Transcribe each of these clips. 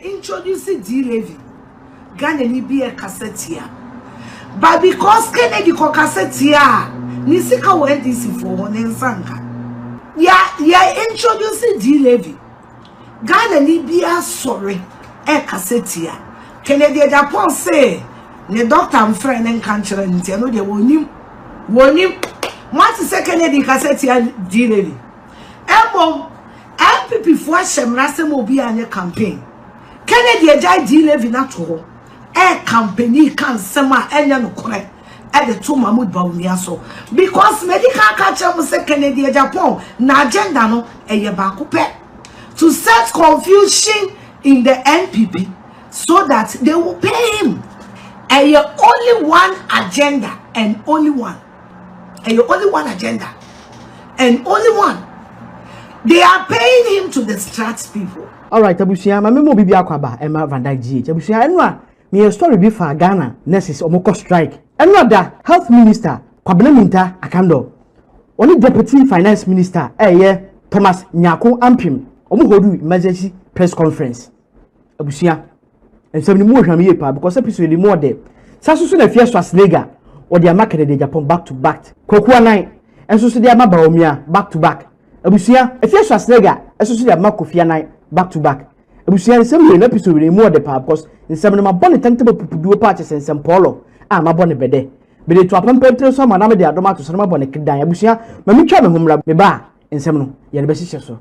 introduce D Levy. Ghana ni be a cassette. But because Kennedy ko cassette ni sika wo NDC for one nsanka. Ya introduce D Levy. Ghana ni be a sorry e cassette. Kennedy Agyapong say ne doctor am friend en kanchira ntia no de wonim what is Kennedy cassette D Levy. Emo MPP for Shemrasem obi anye campaign. Kennedy Ajay D Levy na to company can sema enya no correct at the two Mahmoud Bawumia so because medical catcher mo say Kennedy Agyapong na agenda no eye baako pe to set confusion in the NPP so that they will pay him only one agenda and only one agenda and only one. They are paying him to distract people. All right, abusia ma memo bibi akwaba ema VANDYKE abusia enwa me story bi fa Ghana nurses omoko strike enwa da health minister kwabena akando oni deputy finance minister Thomas Nyako Ampim omo hodu emergency press conference abusia ensem ni mo hwame ye pa because episode more there saso na Afia Schwar or the market de Japan back to back Kwaku Annan enso so dia mabawomia back to back abusia Afia Schwar enso so dia makofia Annan back to back abusia nsem we episode more the pa because nsem no mabone tantebe pupuduo parties nsem polo mabone bede to apampetre so manam de adoma to so mabone kidan abusia mamitwa me homra me ba nsem no ye be hihye so.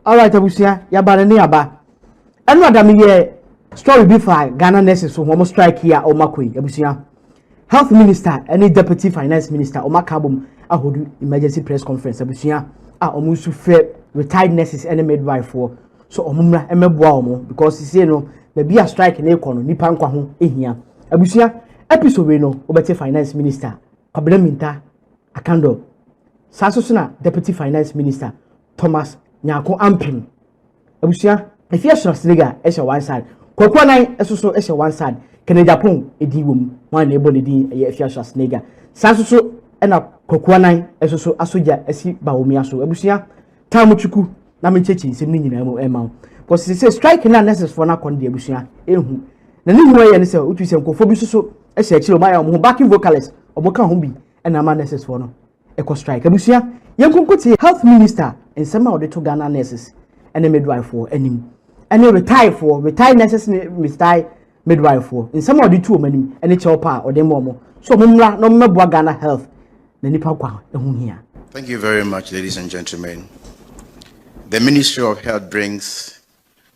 All right, abusia ya bare ne aba enu adam ye story bi fa Ghana nurses so homo strike here o makoi abusia health minister any deputy finance minister o makabom ahodu emergency press conference abusia omusu fe retired nurses and midwife for so omumra emeboa omo because say no be a strike na ekono nipa nkwa ho ehia abusia episode we no obete finance minister kwabena akando saso na deputy finance minister Thomas Nyako Ampim abusia Afia Schwar esha one side Kwaku Annan esoso esha one side Kennedy Agyapong edi wom wan na ebo ne din Afia Schwar saso ena Kwaku Annan esoso asoja esi Bawumia so abusia tamuchuku na menchechi nsem ni nyina mu ema because say strike na nurses for na kon de abusia ehu na ni hu ye ne se otu se nkofo bi so esha chiro ma ya mo backing vocalist oboka ho bi ena ma nurses for no eco strike abusia yenkunkuti health minister ensema ode to Ghana nurses ene midwife for enim ene retired nurses Mr. midwife for ensema ode to omanim ene cheopa ode momo so momra no meboa Ghana health na nipa kwa ehu hia. Thank you very much, ladies and gentlemen. The Ministry of Health brings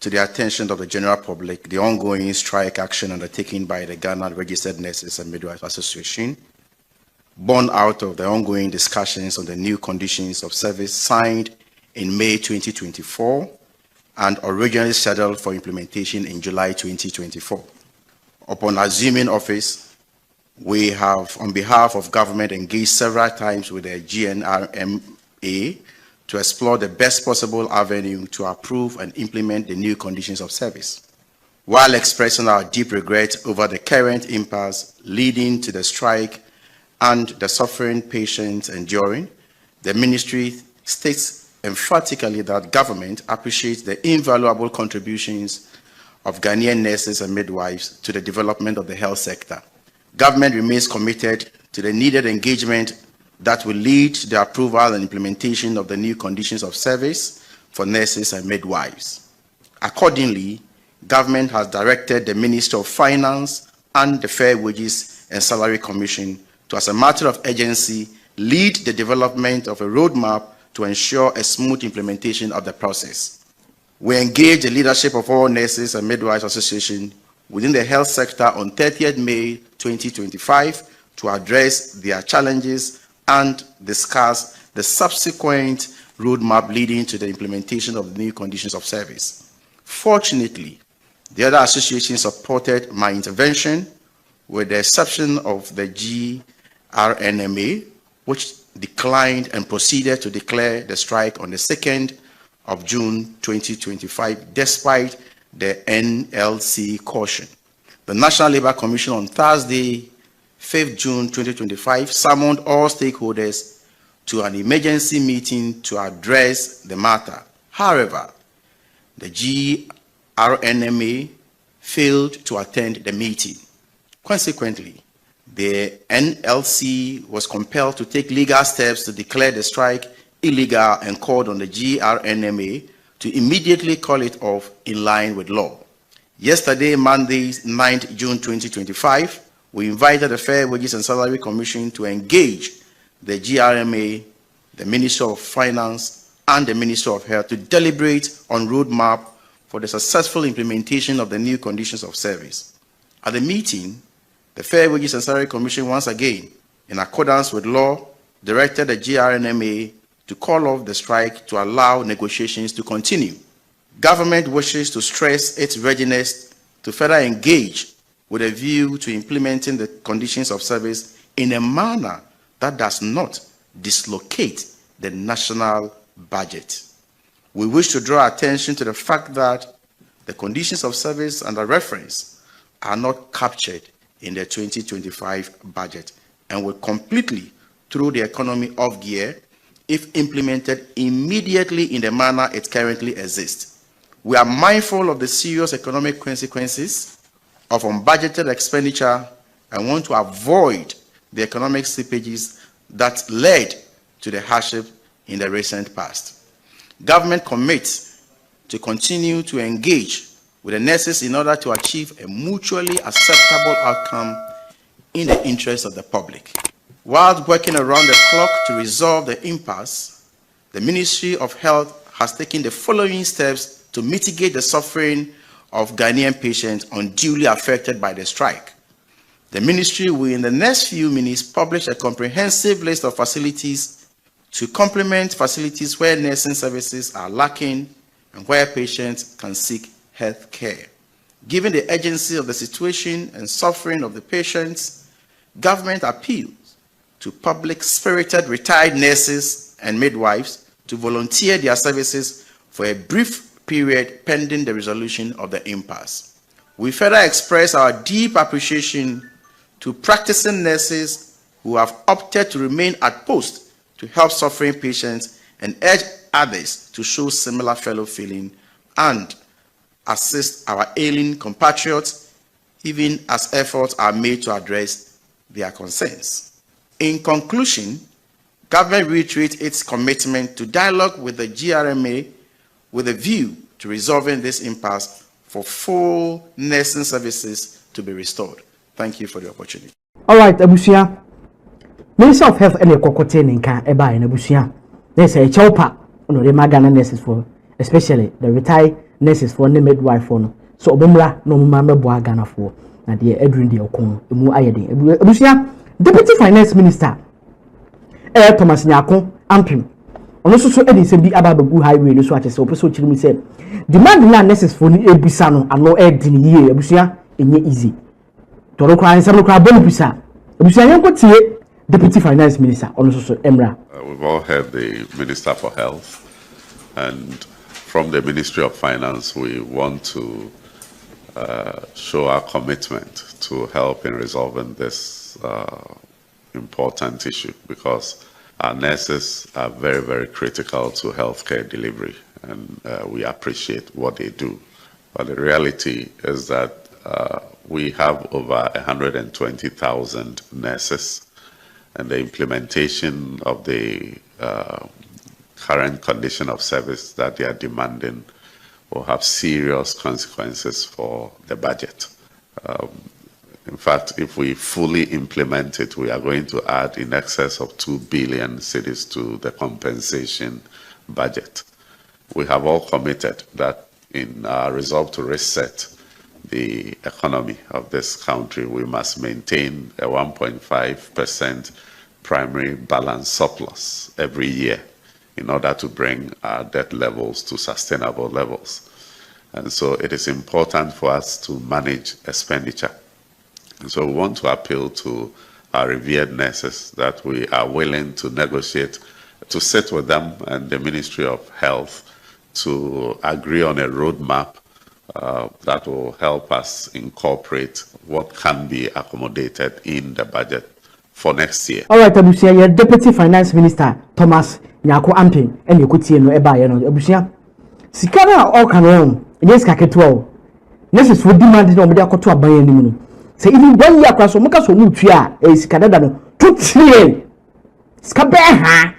to the attention of the general public the ongoing strike action undertaken by the Ghana Registered Nurses and Midwives Association, born out of the ongoing discussions on the new conditions of service signed in May 2024 and originally scheduled for implementation in July 2024. Upon assuming office, we have, on behalf of government, engaged several times with the GNRMA to explore the best possible avenue to approve and implement the new conditions of service. While expressing our deep regret over the current impasse leading to the strike and the suffering patients enduring, the ministry states emphatically that government appreciates the invaluable contributions of Ghanaian nurses and midwives to the development of the health sector. Government remains committed to the needed engagement that will lead to the approval and implementation of the new conditions of service for nurses and midwives. Accordingly, government has directed the Ministry of Finance and the Fair Wages and Salary Commission to, as a matter of urgency, lead the development of a roadmap to ensure a smooth implementation of the process. We engage the leadership of all Nurses and Midwives Association within the health sector on 30th May 2025 to address their challenges and discuss the subsequent roadmap leading to the implementation of the new conditions of service. Fortunately, the other associations supported my intervention, with the exception of the GRNMA, which declined and proceeded to declare the strike on the 2nd of June 2025, despite the NLC caution. The National Labour Commission on Thursday, 5th June 2025, summoned all stakeholders to an emergency meeting to address the matter. However, the GRNMA failed to attend the meeting. Consequently, the NLC was compelled to take legal steps to declare the strike illegal and called on the GRNMA to immediately call it off in line with law. Yesterday, Monday, 9th June 2025, we invited the Fair Wages and Salary Commission to engage the GRMA, the Ministry of Finance, and the Ministry of Health to deliberate on roadmap for the successful implementation of the new conditions of service. At the meeting, the Fair Wages and Salary Commission once again, in accordance with law, directed the GRNMA to call off the strike to allow negotiations to continue. Government wishes to stress its readiness to further engage with a view to implementing the conditions of service in a manner that does not dislocate the national budget. We wish to draw attention to the fact that the conditions of service under reference are not captured in the 2025 budget and will completely throw the economy off gear if implemented immediately in the manner it currently exists. We are mindful of the serious economic consequences of unbudgeted expenditure and want to avoid the economic slippages that led to the hardship in the recent past. Government commits to continue to engage with the nurses in order to achieve a mutually acceptable outcome in the interest of the public. While working around the clock to resolve the impasse, the Ministry of Health has taken the following steps to mitigate the suffering of Ghanaian patients unduly affected by the strike. The ministry will in the next few minutes publish a comprehensive list of facilities to complement facilities where nursing services are lacking and where patients can seek health care. Given the urgency of the situation and suffering of the patients, government appeals to public-spirited retired nurses and midwives to volunteer their services for a brief period pending the resolution of the impasse. We further express our deep appreciation to practicing nurses who have opted to remain at post to help suffering patients and urge others to show similar fellow feeling and assist our ailing compatriots even as efforts are made to address their concerns. In conclusion, government reiterates its commitment to dialogue with the GRMA with a view to resolving this impasse for full nursing services to be restored. Thank you for the opportunity. All right, Abusia. Minister of Health and Ekokote Ninka Eba in Abusia. There's a chopa on the Magana nurses for, especially the retired nurses for the midwife for. So Obumra no mama boa Ghana for. Na the Edwin de Okon, Emu Ayede. Abusia, Deputy Finance Minister Thomas Nyako Ampim. Ono so edin bi ababagu highway no so ate se opeso chiri mi se demand na nurses for ni ebisa no ano edin yie abusia enye easy toro kwa nsem no kwa bonu bisa abusia yanko tie Deputy Finance Minister ono so emra. We've all heard the Minister for Health, and from the Ministry of Finance we want to show our commitment to help in resolving this important issue, because our nurses are very, very critical to healthcare delivery, and we appreciate what they do. But the reality is that we have over 120,000 nurses, and the implementation of the current condition of service that they are demanding will have serious consequences for the budget. In fact, if we fully implement it, we are going to add in excess of 2 billion cedis to the compensation budget. We have all committed that in our resolve to reset the economy of this country, we must maintain a 1.5% primary balance surplus every year in order to bring our debt levels to sustainable levels. And so it is important for us to manage expenditure. And so we want to appeal to our revered nurses that we are willing to negotiate, to sit with them and the Ministry of Health to agree on a roadmap that will help us incorporate what can be accommodated in the budget for next year. All right, Abusia, your Deputy Finance Minister Thomas Nyako Amping and Yakuti no Eba Yano Abusia. Sikana all can run, yes, Kaketwell. Next would demand no media to a bayan. Say, even 1 year across Omaka so Mutia is Canada 2 trillion. Skabeha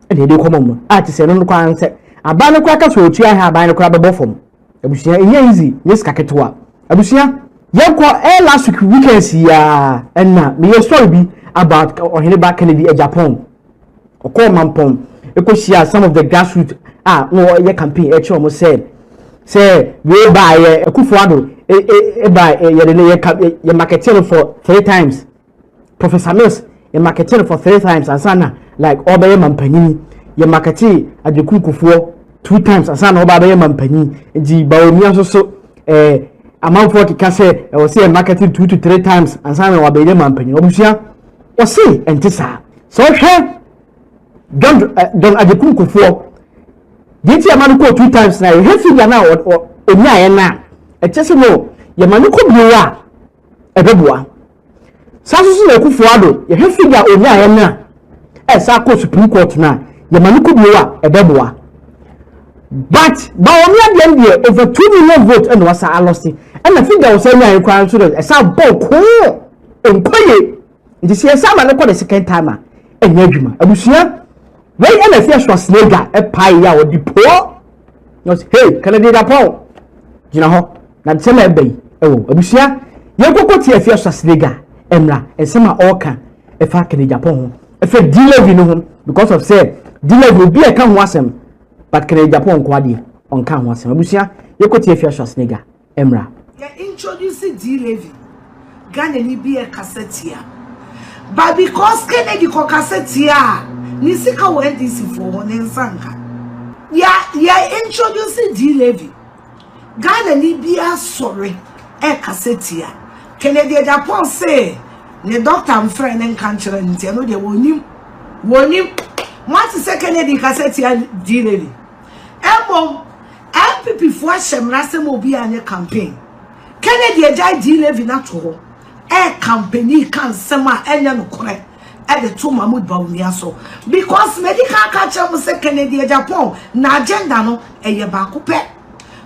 and they do come on. I say, no one said, a banner crackers will try her by a crab above them. Abusia, easy, yes, Kaketwa. Abusia, Yanko last weekend, and now, me a story be about or back Kennedy Agyapong or call Mampong because she has some of the grassroots no your campaign almost said say we buy a kufuado buy your marketing for 3 times Professor Mills your marketing for 3 times and sana like Obey Mampani your marketing at the kufuo 2 times and sana Obey Mampani the Baumia so amount for can say I was say marketing 2 to 3 times and sana Obey Mampani Obusia or say and tisa so don't Agyapong kufuo did you manuko 2 times now? You have to now or na. A chess no, your manuko blua a bebua. Sasu kufuado, you have figure or na. As I call Supreme Court now, your manuko blua a bebua. But by only over 2 million votes and was I lost it. And I think I was saying I crying to the a sound ball cool and quiet. This year, some are the second timer and Nedjuma. Abusia. When Afia Schwar a pie or the poor, hey, can I do that, Paul? You know, not some bay. Oh, Abusia, you go to Afia Schwar, Emra, and some are all can, if I can Agyapong. If a dealer, you know, because of say, dealer will be a can wasm, but can Agyapong quadi on can wasm. Abusia, you go to Afia Schwar, Emra. Introducing D-Levy, Ghana be a cassette. But because Kennedy cassette. Nisika went this for one and sanka. Yeah, introducing D-Levy. Ghana ni be sorry, cassetia. Kennedy Agyapong say, the doctor and friend and country and tell no, they won him. What is a Kennedy cassetia D-Levy? Elmo, MPP for Shemrasem will be on a campaign. Kennedy Agyapong D-Levy natural. Company can sema and correct. At the 2 Mahmoud Baumiaso because medical culture must say Kennedy Agyapong na agenda no bakupe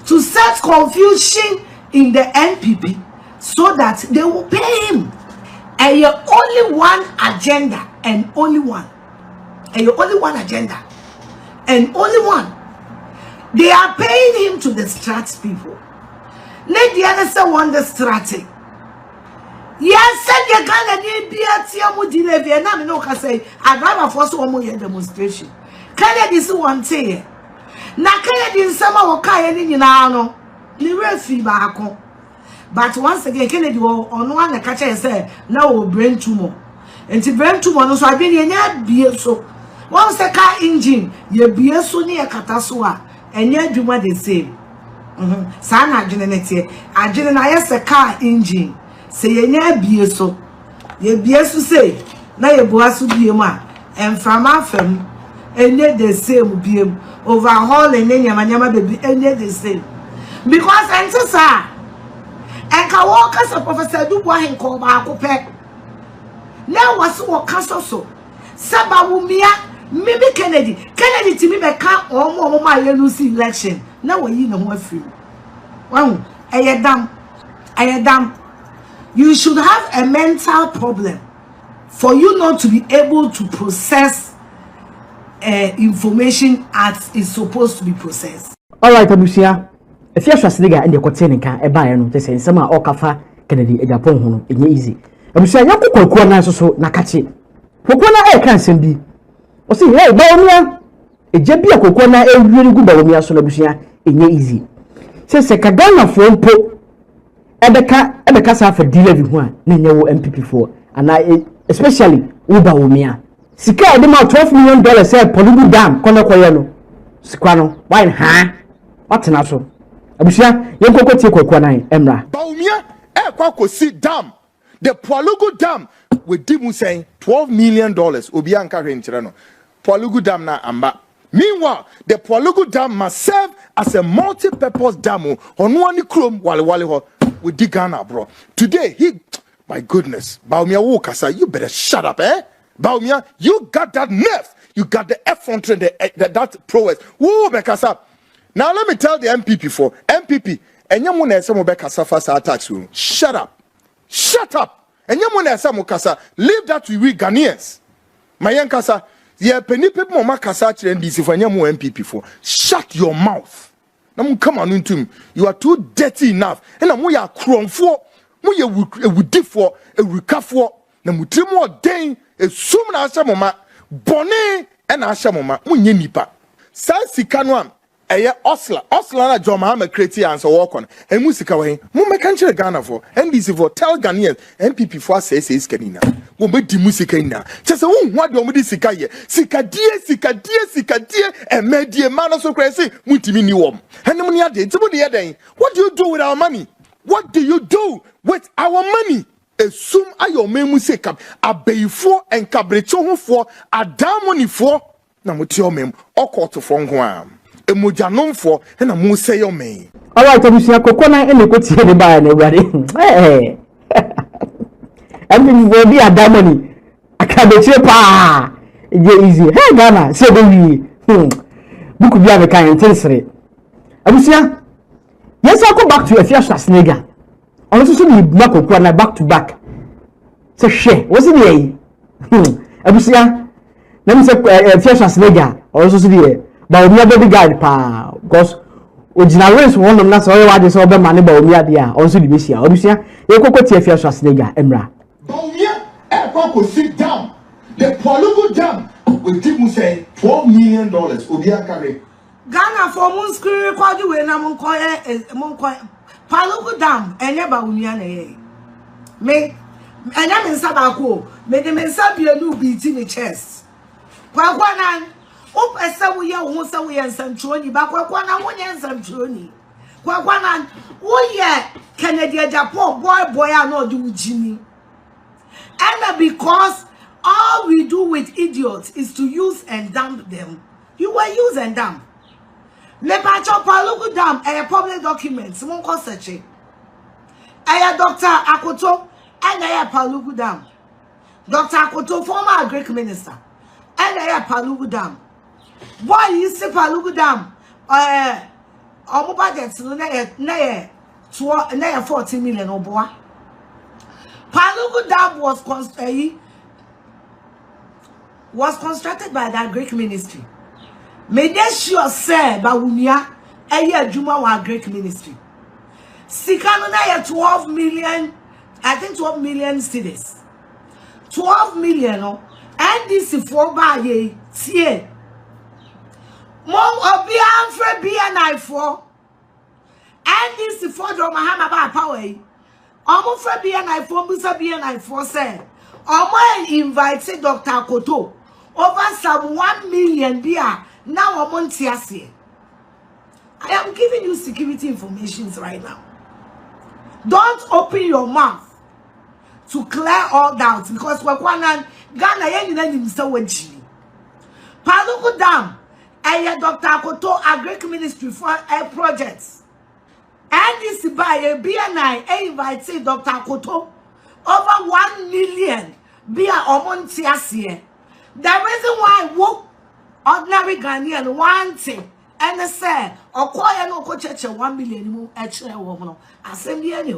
to set confusion in the NPP so that they will pay him only one agenda and only one only one agenda and only one they are paying him to distract people. Let the other one distract. Yes, said you Ghana need be at Yamu D-Levy and I know can say I'd rather force one more demonstration. Kennedy is one say na Kennedy in summer or Kayani no the refi back. But once again Kennedy will on one the catcher and say now we'll brain tumor. And to brain tumor no so I've been in be so once the car engine ye be so near Katasua and yet do what they say. Sana generator I generate a car engine. Say ye nya bie so ye bie so say na ye boa so bie ma and from afem enye the same bie overhaul and nyama baby enye the same because enter sir and ka walk as a professor do boa hen ko ba ko pe na was wo kaso so saba wumia maybe Kennedy to me be ka omo ma ye lose election na we yi na ho afiri wan ayedam you should have a mental problem for you not to be able to process information as it's supposed to be processed. All right, Abusia. If you're Schwar and you're containing can a buyer, no, they say some are all kafa Kennedy Agyapong, it's easy. Abusia, you could go on so Nakachi. Pokona can send be. Or see, hey, Baumia, a Jabia Kokona, a really good Baumia, so Abusia, it's easy. Says a Kagana phone po. Ebeka sa for D-Levy one nenya wo MPP4 and I especially Uba Umia sika de ma $12 million say Polugu dam kono koye no sika no why ha what na so abusia yenkoko tie kokwa nan emra ba Umia Kwaku si dam the Polugu dam we di mu saying $12 million obi anka hwe nkyere no Polugu dam na amba Meanwhile, the Kwaku Dam must serve as a multi-purpose dam on one chrome wale with the Ghana, bro. Today, my goodness, Baumia Wokasa, you better shut up, eh? Baumia, you got that nerve. You got the effrontery, that prowess. Woo, Bekasa. Now let me tell the MPP for MPP. And you want some Bekasa first attacks you. Shut up. Shut up. And you want some Kasa. Leave that to we Ghanaians. My young Kasa. Yeah, penny people mama Kasa and this if I am MPP for. Shut your mouth. Now come on into him. You are too dirty enough. And I'm we are chrome for. We would dip for a recover for. Now we three more day. A soon as some mama. Bonnet and Ashamoma, Munyinipa. Sansi Kanwam, a Osla na John Mahama creative answer walk on, and Musika way, Mumma country Ghana for, and this for tell Ghanaians, MPP for says Canina. Won't be the Musicana. Just a what do you Sika ye? Sika dear, and made dear man so crazy, Mutimini wom. And the money I did, somebody day. What do you do with our money? What do you do with our money? Assume ayo memu sekap abeyfo enkabrecho for adamoni for na mutio mem okoto for nko am emojanom for na mu say yo me. All right, obusia kokona ene kwoti de ba na eware eh em we be adamoni akabeche pa e easy hey Ghana say do we buku bia be kan intensere obusia yes I go back to Afia Schwarzenegger. Also so na back to back. So share. What's it here? Abusia. Let me say Afia Schwarzenegger. Also so there. But we are baby guide pa because original race one of us all what is over money but we are there. Also the Abusia. Abusia. You go to Afia Schwarzenegger Emra. Baumia Kwaku sit down. The Kwaku Dam will give me say $12 million. Obia carry. Ghana for mun screen kwadi we na mun koye Kwaku Dam enye ba unia na ye. Me enya me nsa ko me de me nsa bienu bi ti ni chest. Kwaku nan o pese wo ye wo se wo ye nsantro ni ba Kwaku nan wo ye nsantro ni. Kwaku nan wo ye Kennedy Agyapong boy no do jini. And because all we do with idiots is to use and dump them. You were use and dump. Le Pacho Kwaku Dam a public document. Someone call search it. Aya Dr. Akoto and aya Kwaku Dam. Dr. Akoto, former Greek minister. And aya Kwaku Dam. Boy, you see Kwaku Dam. Our budget na 40 million or boy. Kwaku Dam was constructed by that Greek ministry. May they sure say Bawumia a Juma wa Greek ministry. Sikanuna 12 million, I think 12 million cedis. 12 million, and this is for by tie. Mom of Bianfre BNI for, and this is for Mahama by power. Almost for BNI for Musa BNI for say, Omo invited Dr. Akoto over some 1 million beer. Now I'm on TSC. I am giving you security information right now. Don't open your mouth to clear all doubts because we're Ghana Kwaku Dam and Dr. Akoto a Greek ministry for a project. And this by a BNI invited Dr. Akoto over 1 million beer on TSC. The reason why I woke ordinary Ghanaian one thing and they say okoye no ko cheche 1 million mu echere wo no assembly any.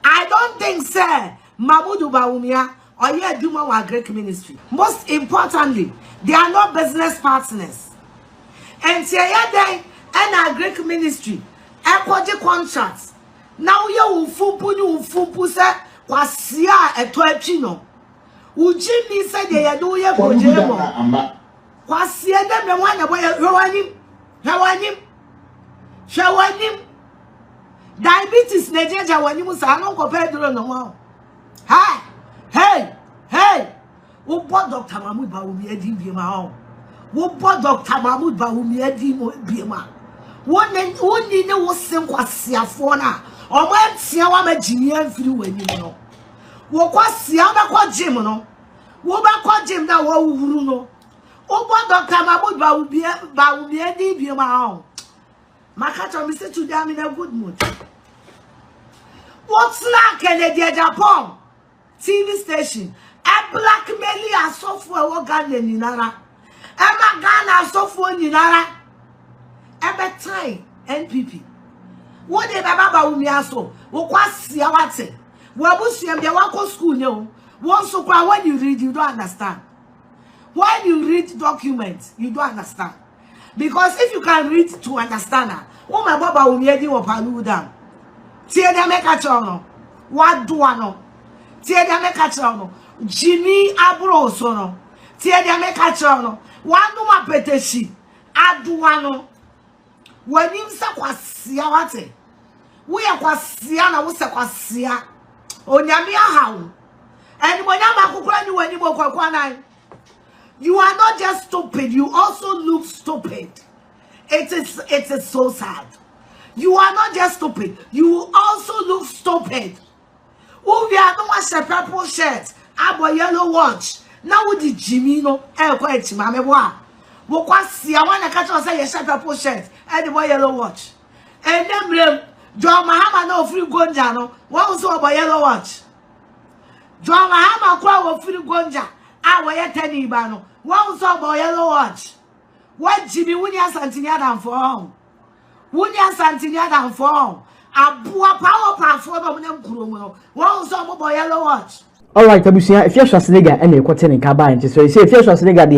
I don't think say Mamudu Bawumia or ye Duma wa Greek ministry. Most importantly, they are not business partners. And say then and our Greek ministry ekwaje contracts. Now ye ufumpu say kwasia eto atwi no. Uji mi say they do ye goje mo. Kwasie dem me wan na boy hwawanim diabetes na jeja wanim sa no ko pedro no ho hey wo bo Dr. Mahmoud Bawumia adi biema ho wo bo Dr. Mahmoud Bawumia adi biema woni ne wo sen kwasiafo na o ma tia wa magini amfiri wanim no wo kwasia ba kwa gym no wo ba kwa gym na wo wuru no Obo Dr. Mahmoud Bawumia di bi ma on. Makacho me say today I'm in a good mood. What's like in the Agyapong TV station? A blackmailing a software wo Ghana ninara. Emma Ghana software ninara. Ebe time NPP. What de baba Bawumia so? Wo kwasi awate. Wo abusuam de wako school ne. Once when you read, you don't understand. When you read documents, you don't understand. Because if you can read to understand, oh my Baba will be or paluda. Tear them make a channel. What do I know? Tear them make a channel. Jimmy Abro sono. Tear them make a channel. One no more peteshi. Aduano. When you say kwasia wate. We are kwasia na we say kwasia. Onyamia how. And when you are not just stupid, you also look stupid. It is so sad. You are not just stupid, you also look stupid. Oh, we are no one purple shirt, abo yellow watch. Now with the Jimino, quite mamewa. Wokwasi, I want to catch us say purple shirt, and the yellow watch. And then John Mahama no free gonjano, one also about yellow watch. John Mahama kwa wo free gonja a wo yetani ba no wo so bo yellow watch wo jibi wunya santinya dan for wunya santinya dan for aboa power platform no nem kuro mu no wo so bo yellow watch. All right, abusia if you share snega and e kwete ne kaba nti so say if you share snega de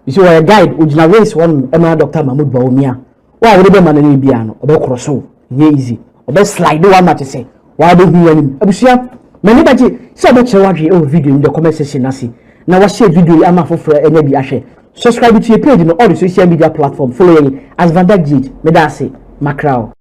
you see we guide ojina race one Emma Dr. Mahmoud Bawumia wa wo de be man na bia no obekoro so ye easy obe slide one match say wa be hu anim abusia many baji so about your video in the comment section nasi. Now watch share video ama for any bi ahwe. Subscribe to your page on all the social media platform following as VANDYKE. Me da say Macrao.